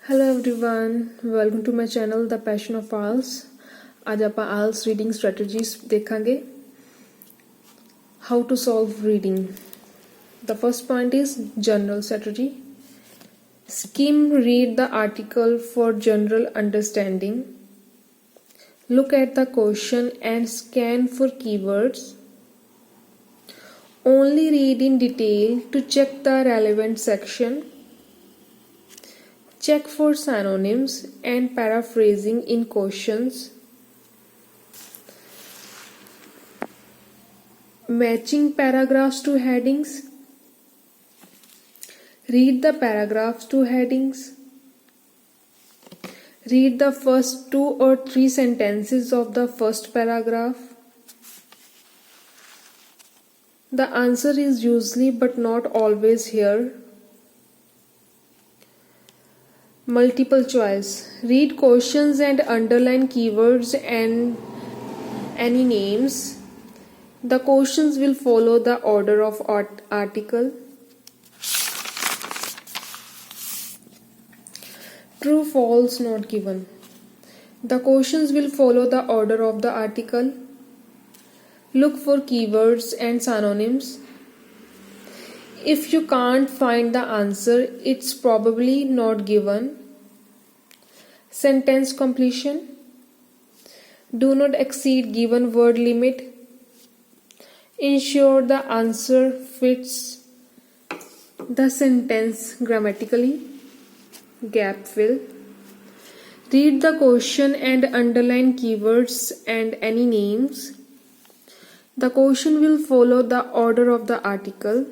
Hello everyone, welcome to my channel The Passion of IELTS. आज ਆਪਾਂ IELTS reading strategies देखेंगे. How to solve reading. The first point is general strategy. Skim read the article for general understanding. Look at the question and scan for keywords. Only read in detail to check the relevant section. Check for synonyms and paraphrasing in questions. Matching paragraphs to headings. Read the paragraphs to headings. Read the first 2 or 3 sentences of the first paragraph. The answer is usually but not always here. Multiple choice. Read questions and underline keywords and any names. The questions will follow the order of article. True, false, not given. The questions will follow the order of the article. Look for keywords and synonyms. If you can't find the answer, it's probably not given. Sentence completion. Do not exceed given word limit. Ensure the answer fits the sentence grammatically. Gap fill. Read the question and underline keywords and any names. The question will follow the order of the article.